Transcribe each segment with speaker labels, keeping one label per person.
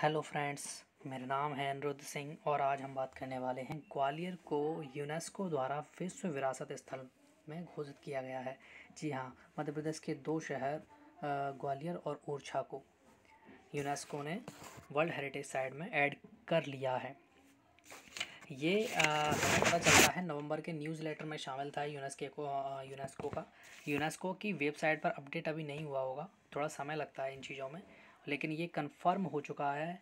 Speaker 1: Hello friends, मेरा नाम है अनिरुद्ध सिंह और आज हम बात करने वाले हैं ग्वालियर को यूनेस्को द्वारा विश्व विरासत स्थल में घोषित किया गया है। जी हाँ, मध्य प्रदेश के दो शहर ग्वालियर और ओरछा को यूनेस्को ने वर्ल्ड हेरिटेज साइट में ऐड कर लिया है। ये हमें पता चलता है नवंबर के न्यूज़ लेटर में शामिल था यूनेस्को का। यूनेस्को की वेबसाइट पर अपडेट अभी नहीं हुआ होगा, थोड़ा समय लगता है इन चीज़ों में, लेकिन ये कंफर्म हो चुका है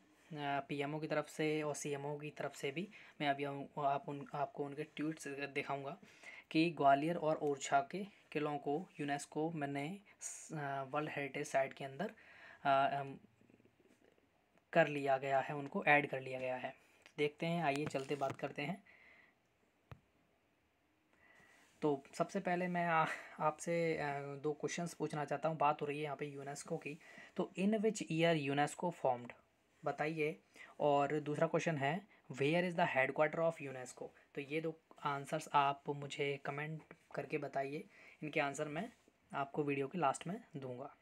Speaker 1: पीएमओ की तरफ से और सीएमओ की तरफ से भी। मैं अभी आपको उनके ट्वीट्स दिखाऊंगा कि ग्वालियर और ओरछा के किलों को यूनेस्को ने वर्ल्ड हेरिटेज साइट के अंदर कर लिया गया है, उनको ऐड कर लिया गया है। देखते हैं, आइए चलते बात करते हैं। तो सबसे पहले मैं आपसे दो क्वेश्चंस पूछना चाहता हूँ। बात हो रही है यहाँ पे यूनेस्को की, तो in which year UNESCO formed, बताइए। और दूसरा क्वेश्चन है where is the headquarter of UNESCO. तो ये दो आंसर्स आप मुझे कमेंट करके बताइए, इनके आंसर मैं आपको वीडियो के लास्ट में दूंगा।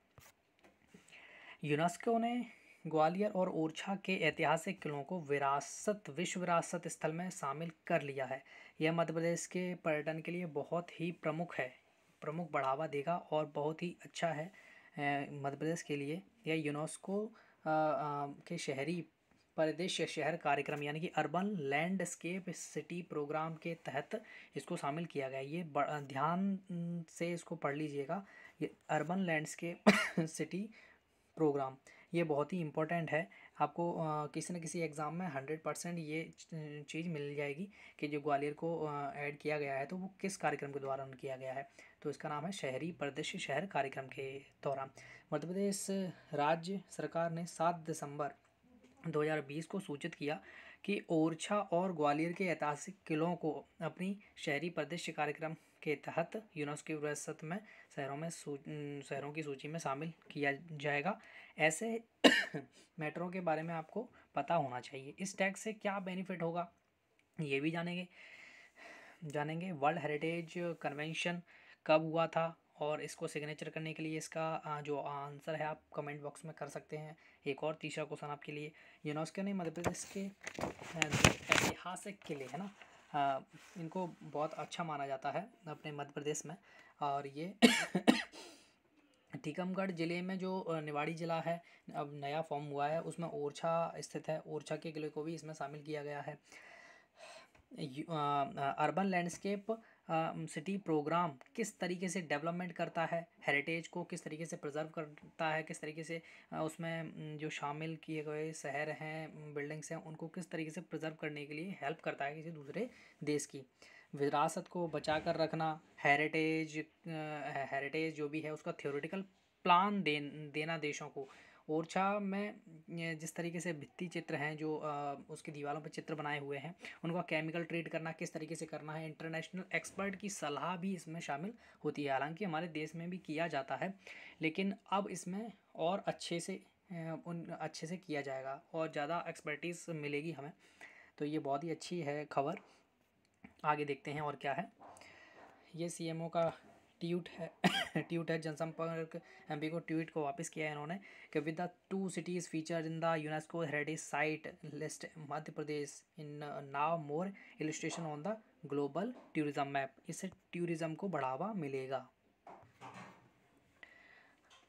Speaker 1: यूनेस्को ने ग्वालियर और ओरछा के ऐतिहासिक किलों को विश्व विरासत स्थल में शामिल कर लिया है। यह मध्य प्रदेश के पर्यटन के लिए बहुत ही प्रमुख बढ़ावा देगा और बहुत ही अच्छा है मध्य प्रदेश के लिए। यह यूनेस्को के शहरी परिदृश्य शहर कार्यक्रम यानी कि अर्बन लैंडस्केप सिटी प्रोग्राम के तहत इसको शामिल किया गया। ये ध्यान से इसको पढ़ लीजिएगा, ये अर्बन लैंडस्केप सिटी प्रोग्राम, ये बहुत ही इम्पोर्टेंट है। आपको किसी न किसी एग्ज़ाम में 100% ये चीज़ मिल जाएगी कि जो ग्वालियर को ऐड किया गया है तो वो किस कार्यक्रम के दौरान किया गया है। तो इसका नाम है शहरी परिदृश्य शहर कार्यक्रम के दौरान। मध्य प्रदेश राज्य सरकार ने 7 दिसंबर 2020 को सूचित किया कि ओरछा और ग्वालियर के ऐतिहासिक किलों को अपनी शहरी परिदृश्य कार्यक्रम के तहत यूनेस्को की विरासत में शहरों की सूची में शामिल किया जाएगा। ऐसे मैटरों के बारे में आपको पता होना चाहिए। इस टैग से क्या बेनिफिट होगा ये भी जानेंगे। वर्ल्ड हेरिटेज कन्वेंशन कब हुआ था और इसको सिग्नेचर करने के लिए इसका जो आंसर है आप कमेंट बॉक्स में कर सकते हैं। एक और तीसरा क्वेश्चन आपके लिए, यूनेस्को ने मध्य प्रदेश के ऐतिहासिक किले है ना, इनको बहुत अच्छा माना जाता है अपने मध्य प्रदेश में। और ये टीकमगढ़ ज़िले में जो निवाड़ी ज़िला है अब नया फॉर्म हुआ है, उसमें ओरछा स्थित है। ओरछा के किले को भी इसमें शामिल किया गया है। अर्बन लैंडस्केप सिटी प्रोग्राम किस तरीके से डेवलपमेंट करता है, हेरिटेज को किस तरीके से प्रिजर्व करता है, किस तरीके से उसमें जो शामिल किए गए शहर हैं, बिल्डिंग्स हैं, उनको किस तरीके से प्रिजर्व करने के लिए हेल्प करता है किसी दूसरे देश की विरासत को बचा कर रखना। हेरिटेज जो भी है उसका थ्योरेटिकल प्लान देना देशों को। ओरछा में जिस तरीके से भित्ति चित्र हैं जो उसकी दीवारों पर चित्र बनाए हुए हैं, उनका केमिकल ट्रीट करना किस तरीके से करना है, इंटरनेशनल एक्सपर्ट की सलाह भी इसमें शामिल होती है। हालांकि हमारे देश में भी किया जाता है, लेकिन अब इसमें और अच्छे से किया जाएगा और ज़्यादा एक्सपर्टीज़ मिलेगी हमें। तो ये बहुत ही अच्छी है खबर। आगे देखते हैं और क्या है। ये सीएमओ का ट्वीट है जनसंपर्क एमपी को ट्वीट को वापस किया है इन्होंने कि with the 2 cities feature in the UNESCO heritage site list Madhya Pradesh in now more illustration on the global tourism map. इससे टूरिज्म को बढ़ावा मिलेगा।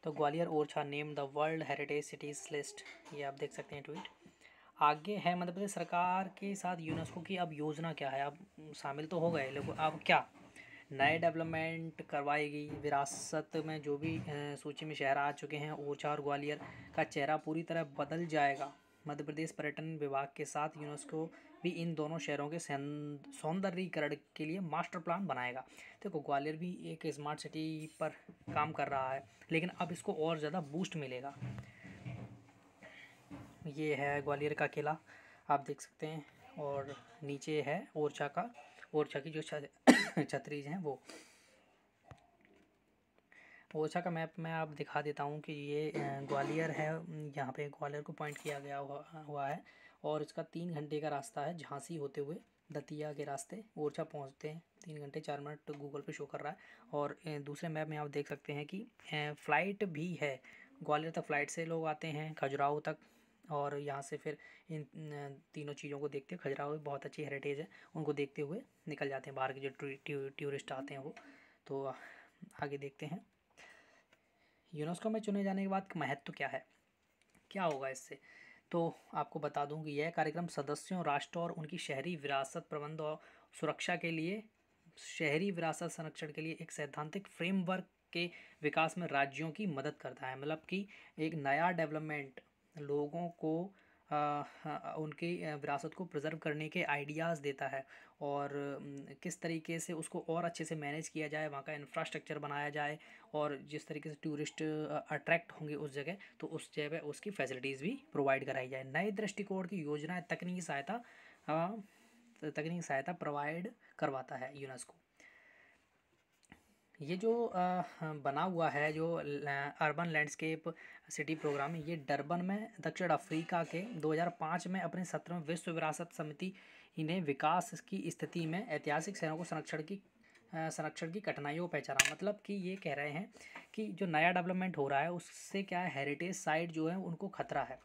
Speaker 1: तो Gwalior Orchha name the world heritage cities list, ये आप देख सकते हैं ट्वीट। आगे है मध्य प्रदेश सरकार के साथ यूनेस्को की अब योजना क्या है। अब शामिल तो हो गए, लेकिन अब क्या नए डेवलपमेंट करवाएगी। विरासत में जो भी सूची में शहर आ चुके हैं, ओरछा और ग्वालियर का चेहरा पूरी तरह बदल जाएगा। मध्य प्रदेश पर्यटन विभाग के साथ यूनेस्को भी इन दोनों शहरों के सौंदर्यीकरण के लिए मास्टर प्लान बनाएगा। देखो, ग्वालियर भी एक स्मार्ट सिटी पर काम कर रहा है, लेकिन अब इसको और ज़्यादा बूस्ट मिलेगा। ये है ग्वालियर का किला, आप देख सकते हैं, और नीचे है ओरछा की जो छतरीज हैं वो। ओरछा का मैप मैं आप दिखा देता हूँ कि ये ग्वालियर है। यहाँ पे ग्वालियर को पॉइंट किया गया हुआ है और इसका 3 घंटे का रास्ता है झांसी होते हुए दतिया के रास्ते ओरछा पहुँचते हैं। 3 घंटे 4 मिनट गूगल पे शो कर रहा है। और दूसरे मैप में आप देख सकते हैं कि फ़्लाइट भी है, ग्वालियर तक फ़्लाइट से लोग आते हैं, खजुराहो तक और यहाँ से फिर इन तीनों चीज़ों को देखते हुए, खजुराहो बहुत अच्छी हेरिटेज है, उनको देखते हुए निकल जाते हैं बाहर के जो टूरिस्ट आते हैं वो। तो आगे देखते हैं यूनेस्को में चुने जाने के बाद महत्व क्या है, क्या होगा इससे। तो आपको बता दूं कि यह कार्यक्रम सदस्यों राष्ट्र और उनकी शहरी विरासत प्रबंध और सुरक्षा के लिए, शहरी विरासत संरक्षण के लिए एक सैद्धांतिक फ्रेमवर्क के विकास में राज्यों की मदद करता है। मतलब कि एक नया डेवलपमेंट लोगों को उनकी विरासत को प्रिजर्व करने के आइडियाज़ देता है, और किस तरीके से उसको और अच्छे से मैनेज किया जाए, वहाँ का इंफ्रास्ट्रक्चर बनाया जाए, और जिस तरीके से टूरिस्ट अट्रैक्ट होंगे उस जगह, तो उस जगह उसकी फैसिलिटीज़ भी प्रोवाइड कराई जाए। नए दृष्टिकोण की योजनाएं तकनीकी सहायता प्रोवाइड करवाता है यूनेस्को। ये जो बना हुआ है जो अर्बन लैंडस्केप सिटी प्रोग्राम, ये डरबन में दक्षिण अफ्रीका के 2005 में अपने 17वें विश्व विरासत समिति ने विकास की स्थिति में ऐतिहासिक शहरों को संरक्षण की कठिनाइयों को पहचाना। मतलब कि ये कह रहे हैं कि जो नया डेवलपमेंट हो रहा है उससे क्या है, हेरिटेज साइट जो है उनको खतरा है।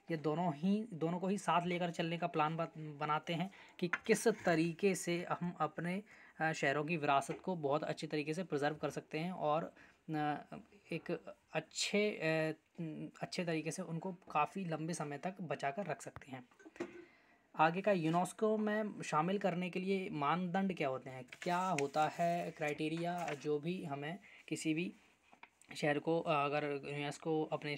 Speaker 1: ये दोनों को ही साथ लेकर चलने का प्लान बनाते हैं कि किस तरीके से हम अपने शहरों की विरासत को बहुत अच्छे तरीके से प्रिजर्व कर सकते हैं, और एक अच्छे तरीके से उनको काफ़ी लंबे समय तक बचा कर रख सकते हैं। आगे का यूनेस्को में शामिल करने के लिए मानदंड क्या होते हैं, क्या होता है क्राइटेरिया, जो भी हमें किसी भी शहर को अगर यूनेस्को अपने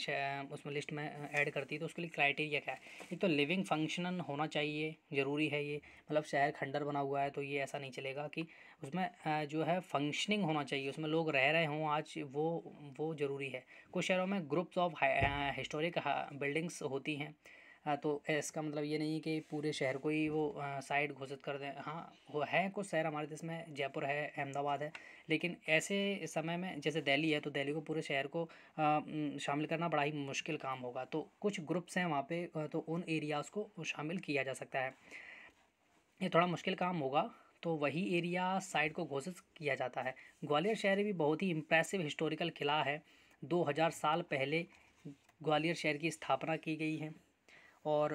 Speaker 1: उसमें लिस्ट में ऐड करती है तो उसके लिए क्राइटेरिया क्या है। एक तो लिविंग फंक्शनल होना चाहिए, ज़रूरी है ये। मतलब शहर खंडर बना हुआ है तो ये ऐसा नहीं चलेगा कि उसमें जो है फंक्शनिंग होना चाहिए, उसमें लोग रह रहे हों आज, वो ज़रूरी है। कुछ शहरों में ग्रुप्स ऑफ हिस्टोरिक बिल्डिंग्स होती हैं, तो इसका मतलब ये नहीं कि पूरे शहर को ही वो साइट घोषित कर दें। हाँ, वो है कुछ शहर हमारे देश में, जयपुर है, अहमदाबाद है, लेकिन ऐसे समय में जैसे दिल्ली है तो दिल्ली को पूरे शहर को शामिल करना बड़ा ही मुश्किल काम होगा। तो कुछ ग्रुप्स हैं वहाँ पे, तो उन एरियाज़ को शामिल किया जा सकता है। ये थोड़ा मुश्किल काम होगा, तो वही एरिया साइट को घोषित किया जाता है। ग्वालियर शहर भी बहुत ही इम्प्रेसिव हिस्टोरिकल किला है। 2000 साल पहले ग्वालियर शहर की स्थापना की गई है, और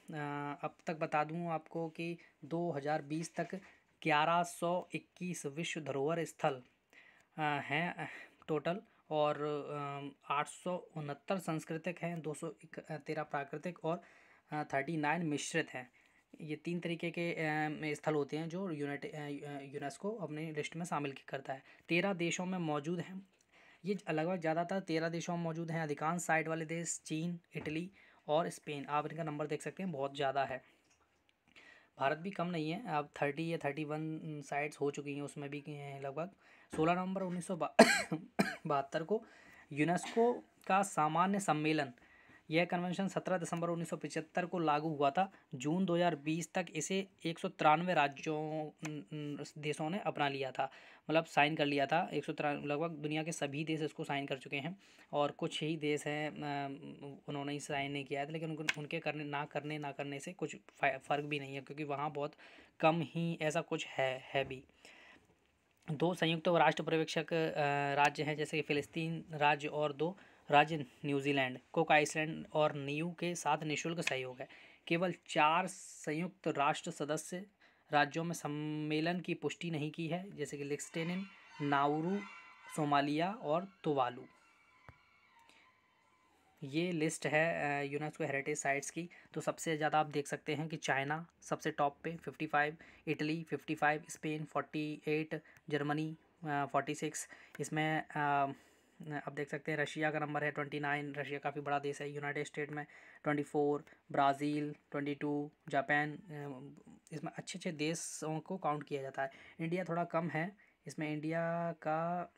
Speaker 1: अब तक बता दूं आपको कि 2020 तक 1121 विश्व धरोहर स्थल हैं टोटल, और 869 सांस्कृतिक हैं, 213 प्राकृतिक और 39 मिश्रित हैं। ये 3 तरीके के स्थल होते हैं जो यूनेस्को अपनी लिस्ट में शामिल करता है। 13 देशों में मौजूद हैं ये, लगभग ज़्यादातर 13 देशों में मौजूद हैं। अधिकांश साइट वाले देश चीन, इटली और स्पेन। आप इनका नंबर देख सकते हैं, बहुत ज़्यादा है। भारत भी कम नहीं है, अब 30 या 31 साइट्स हो चुकी हैं, उसमें भी लगभग। 16 नवंबर 1972 को यूनेस्को का सामान्य सम्मेलन, यह कन्वेंशन 17 दिसंबर 1975 को लागू हुआ था। जून 2020 तक इसे 193 देशों ने अपना लिया था, मतलब साइन कर लिया था। 193, लगभग दुनिया के सभी देश इसको साइन कर चुके हैं, और कुछ ही देश हैं उन्होंने ही साइन नहीं किया था, लेकिन उनके ना करने से कुछ फ़र्क भी नहीं है, क्योंकि वहाँ बहुत कम ही ऐसा कुछ है भी। 2 संयुक्त राष्ट्र पर्यवेक्षक राज्य हैं, जैसे कि फ़िलिस्तीन राज्य और 2 राज्य न्यूजीलैंड, कुक आइलैंड और नीयू के साथ निःशुल्क सहयोग है। केवल 4 संयुक्त राष्ट्र सदस्य राज्यों में सम्मेलन की पुष्टि नहीं की है, जैसे कि लिechtenstein, नाउरू, सोमालिया और तुवालू। ये लिस्ट है यूनेस्को हेरिटेज साइट्स की। तो सबसे ज़्यादा आप देख सकते हैं कि चाइना सबसे टॉप पे 55, इटली 55, स्पेन 48, जर्मनी 46। इसमें आप देख सकते हैं रशिया का नंबर है 29, रशिया काफ़ी बड़ा देश है। यूनाइटेड स्टेट में 24, ब्राज़ील 22, जापान, इसमें अच्छे देशों को काउंट किया जाता है। इंडिया थोड़ा कम है इसमें, इंडिया का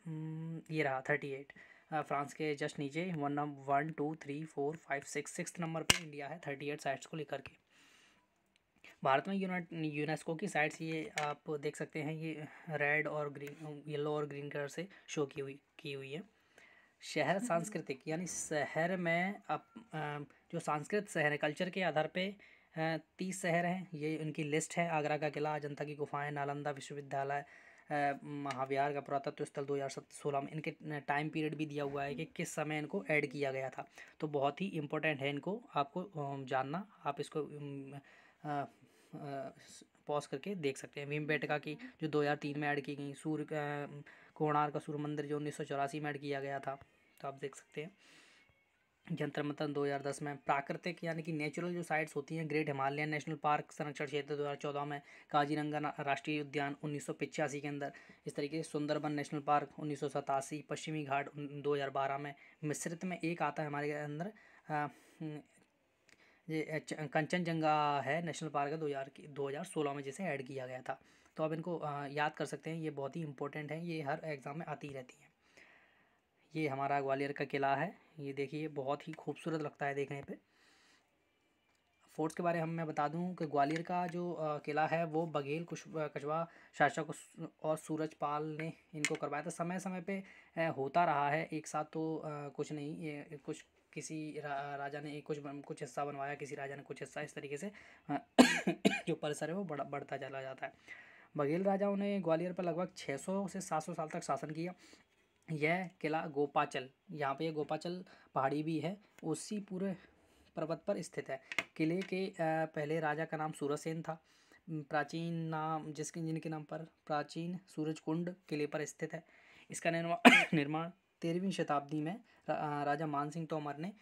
Speaker 1: ये रहा 38, फ्रांस के जस्ट नीचे 1 2 3 4 5 6 नंबर पे इंडिया है 38 साइट्स को लेकर के। भारत में यूनेस्को की साइट्स ये आप देख सकते हैं, ये रेड और ग्रीन, येलो और ग्रीन कलर से शो की हुई है। शहर सांस्कृतिक, यानी शहर में अब जो सांस्कृतिक शहर है, कल्चर के आधार पे 30 शहर हैं, ये उनकी लिस्ट है। आगरा का किला, अजंता की गुफाएं, नालंदा विश्वविद्यालय, महाविहार का पुरातत्व स्थल 2016 में। इनके टाइम पीरियड भी दिया हुआ है कि किस समय इनको ऐड किया गया था, तो बहुत ही इम्पोर्टेंट है, इनको आपको जानना। आप इसको पॉज करके देख सकते हैं। भीमबेटका की जो 2003 में ऐड की गई, कोणार्क का सूर्य मंदिर जो 1984 में ऐड किया गया था, तो आप देख सकते हैं। जंतर मंतर 2010 में। प्राकृतिक यानी कि नेचुरल जो साइट्स होती हैं, ग्रेट हिमालयन नेशनल पार्क संरक्षण क्षेत्र 2014 में। काजीरंगा राष्ट्रीय उद्यान 1985 के अंदर। इस तरीके से सुंदरबन नेशनल पार्क 1987। पश्चिमी घाट 2012 में। मिश्रित में एक आता है हमारे अंदर, ये कंचनजंगा है नेशनल पार्क है 2016 में, जिसे ऐड किया गया था। तो आप इनको याद कर सकते हैं, ये बहुत ही इंपॉर्टेंट है, ये हर एग्ज़ाम में आती रहती हैं। ये हमारा ग्वालियर का किला है, ये देखिए बहुत ही खूबसूरत लगता है देखने पे। फोर्ट्स के बारे में मैं बता दूं कि ग्वालियर का जो किला है वो बघेल कछवा शासक और सूरजपाल ने इनको करवाया था। समय समय पे होता रहा है, एक साथ तो कुछ नहीं, ये कुछ किसी राजा ने कुछ हिस्सा बनवाया, किसी राजा ने कुछ हिस्सा, इस तरीके से जो परिसर है वो बढ़ता चला जाता है। बघेल राजाओं ने ग्वालियर पर लगभग 600 से 700 साल तक शासन किया। यह किला गोपाचल, यहाँ पे ये गोपाचल पहाड़ी भी है, उसी पूरे पर्वत पर स्थित है। किले के पहले राजा का नाम सूरसेन था। प्राचीन नाम जिनके नाम पर प्राचीन सूरजकुंड किले पर स्थित है। इसका निर्माण 13वीं शताब्दी में राजा मानसिंह तोमर ने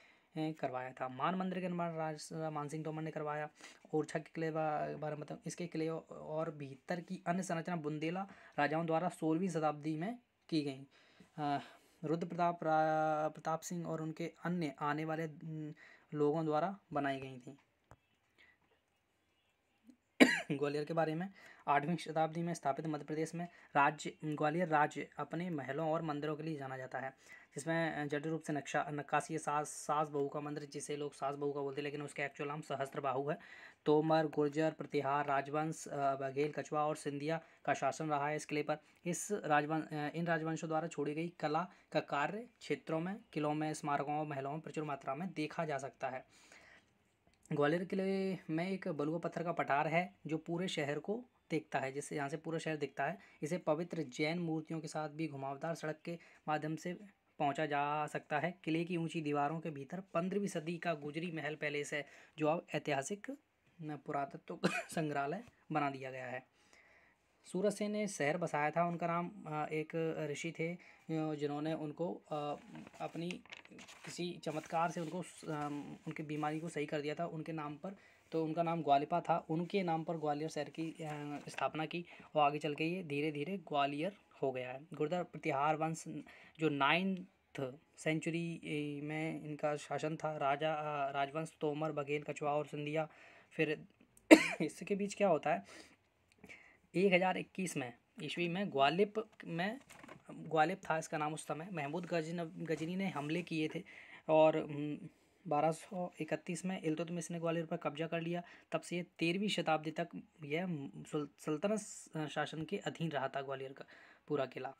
Speaker 1: करवाया था। मान मंदिर का निर्माण राजा मानसिंह तोमर ने करवाया। ओरछा के किले बारे में मतलब इसके किले और भीतर की अन्य संरचना बुंदेला राजाओं द्वारा 16वीं शताब्दी में की गई। रुद्र प्रताप सिंह और उनके अन्य आने वाले लोगों द्वारा बनाई गई थी। ग्वालियर के बारे में 8वीं शताब्दी में स्थापित मध्य प्रदेश में ग्वालियर राज्य अपने महलों और मंदिरों के लिए जाना जाता है, जिसमें जटिल रूप से नक्काशी है। सास बहू का मंदिर, जिसे लोग सास बहू का बोलते हैं, लेकिन उसका एक्चुअल नाम सहस्त्रबाहु है। तोमर, गुर्जर, प्रतिहार राजवंश, बघेल, कछवा और सिंधिया का शासन रहा है इस किले पर। इन राजवंशों द्वारा छोड़ी गई कला का कार्य क्षेत्रों में, किलों में, स्मारकों और महलों में प्रचुर मात्रा में देखा जा सकता है। ग्वालियर किले में एक बलुआ पत्थर का पठार है जो पूरे शहर को देखता है, जिससे यहाँ से पूरा शहर दिखता है। इसे पवित्र जैन मूर्तियों के साथ भी घुमावदार सड़क के माध्यम से पहुंचा जा सकता है। किले की ऊंची दीवारों के भीतर 15वीं सदी का गुजरी महल पैलेस है, जो अब ऐतिहासिक पुरातत्व संग्रहालय बना दिया गया है। सूरजसेन ने शहर बसाया था। उनका नाम एक ऋषि थे जिन्होंने उनको अपनी किसी चमत्कार से उनको उनकी बीमारी को सही कर दिया था उनके नाम पर, तो उनका नाम ग्वालिपा था। उनके नाम पर ग्वालियर शहर की स्थापना की और आगे चल के ये धीरे धीरे ग्वालियर हो गया है। गुर्जर प्रतिहार वंश जो 9th सेंचुरी में इनका शासन था। राजवंश तोमर, बघेल, कछवा और सिंधिया। फिर इसके बीच क्या होता है, 1021 में ईस्वी में ग्वालिप था इसका नाम उस समय। महमूद गजनी ने हमले किए थे और 1231 में इल्तुतमिश ने ग्वालियर पर कब्जा कर लिया। तब से ये 13वीं शताब्दी तक यह सल्तनत शासन के अधीन रहा था ग्वालियर का पूरा किला।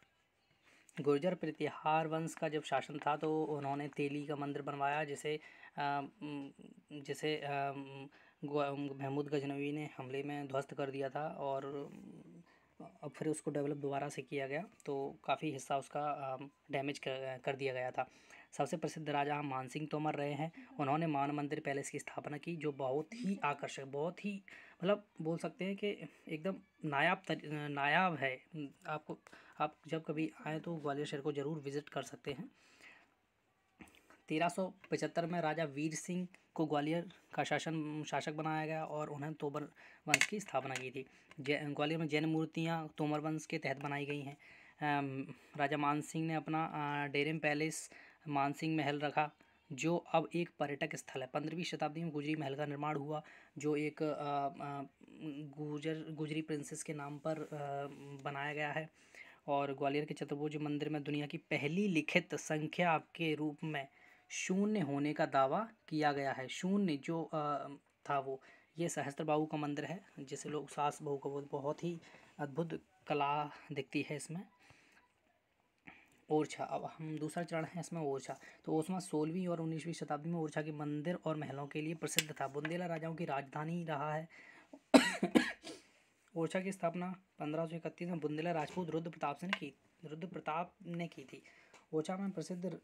Speaker 1: गुर्जर प्रतिहार वंश का जब शासन था तो उन्होंने तेली का मंदिर बनवाया, जिसे महमूद गजनवी ने हमले में ध्वस्त कर दिया था और अब फिर उसको डेवलप दोबारा से किया गया, तो काफ़ी हिस्सा उसका डैमेज कर दिया गया था। सबसे प्रसिद्ध राजा मानसिंह तोमर रहे हैं। उन्होंने मान मंदिर पैलेस की स्थापना की, जो बहुत ही आकर्षक, बहुत ही मतलब बोल सकते हैं कि एकदम नायाब है। आप जब कभी आए तो ग्वालियर शहर को ज़रूर विज़िट कर सकते हैं। 1375 में राजा वीर सिंह को ग्वालियर का शासक बनाया गया और उन्होंने तोमर वंश की स्थापना की थी। ग्वालियर में जैन मूर्तियाँ तोमर वंश के तहत बनाई गई हैं। राजा मानसिंह ने अपना डेरम पैलेस मानसिंह महल रखा, जो अब एक पर्यटक स्थल है। 15वीं शताब्दी में गुजरी महल का निर्माण हुआ, जो एक गुजरी प्रिंसेस के नाम पर बनाया गया है। और ग्वालियर के चतुर्भुज मंदिर में दुनिया की पहली लिखित संख्या के रूप में 0 होने का दावा किया गया है। 0 जो था वो ये सहस्त्रबाहु का मंदिर है, जिसे लोग सास बहू का बहुत ही अद्भुत कला दिखती है इसमें। ओरछा, अब हम दूसरा चरण है इसमें ओरछा। तो ओरछा 16वीं और 19वीं शताब्दी में ओरछा के मंदिर और महलों के लिए प्रसिद्ध था। बुंदेला राजाओं की राजधानी रहा है। ओरछा की स्थापना 1531 में बुंदेला राजपूत रुद्र प्रताप ने की थी। ओरछा में प्रसिद्ध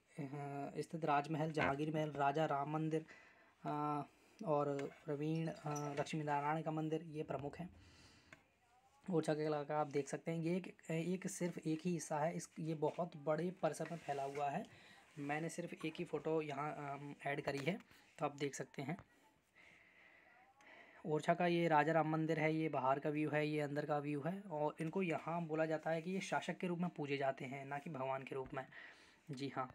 Speaker 1: स्थित राजमहल, जहांगीर महल, राजा राम मंदिर और प्रवीण लक्ष्मी नारायण का मंदिर ये प्रमुख हैं। ओरछा के इलाका आप देख सकते हैं, ये एक सिर्फ एक ही हिस्सा है, इस ये बहुत बड़े परिसर में फैला हुआ है। मैंने सिर्फ एक ही फ़ोटो यहाँ ऐड करी है, तो आप देख सकते हैं। ओरछा का ये राजा राम मंदिर है, ये बाहर का व्यू है, ये अंदर का व्यू है। और इनको यहाँ बोला जाता है कि ये शासक के रूप में पूजे जाते हैं, ना कि भगवान के रूप में। जी हाँ,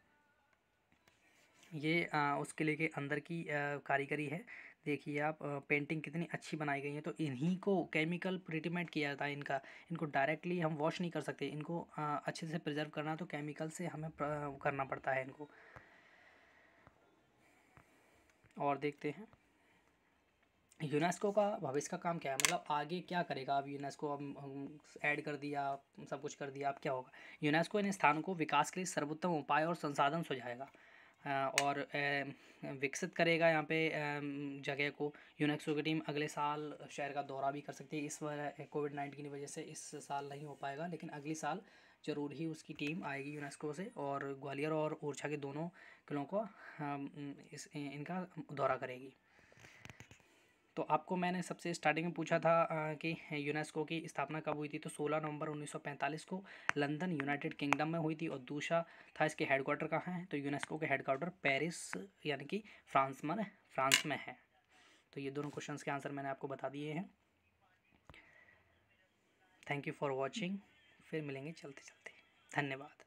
Speaker 1: ये उस किले के अंदर की कारीगरी है। देखिए आप, पेंटिंग कितनी अच्छी बनाई गई है। तो इन्हीं को केमिकल ट्रीटमेंट किया जाता है इनका। इनको डायरेक्टली हम वॉश नहीं कर सकते, इनको अच्छे से प्रिजर्व करना तो केमिकल से हमें करना पड़ता है इनको। और देखते हैं यूनेस्को का भविष्य का काम क्या है, मतलब आगे क्या करेगा। अब यूनेस्को हम ऐड कर दिया, सब कुछ कर दिया, अब क्या होगा। यूनेस्को इन स्थानों को विकास के लिए सर्वोत्तम उपाय और संसाधन सुझाएगा और विकसित करेगा यहाँ पे जगह को। यूनेस्को की टीम अगले साल शहर का दौरा भी कर सकती है। इस बार कोविड-19 की वजह से इस साल नहीं हो पाएगा, लेकिन अगली साल ज़रूर ही उसकी टीम आएगी यूनेस्को से और ग्वालियर और ओरछा के दोनों किलों को इनका दौरा करेगी। तो आपको मैंने सबसे स्टार्टिंग में पूछा था कि यूनेस्को की स्थापना कब हुई थी, तो 16 नवंबर 1945 को लंदन यूनाइटेड किंगडम में हुई थी। और दूसरा था इसके हेडक्वार्टर कहाँ है, तो यूनेस्को के हेडक्वार्टर पेरिस यानी कि फ्रांस में है। तो ये दोनों क्वेश्चंस के आंसर मैंने आपको बता दिए हैं। Thank you for watching. फिर मिलेंगे चलते चलते। धन्यवाद।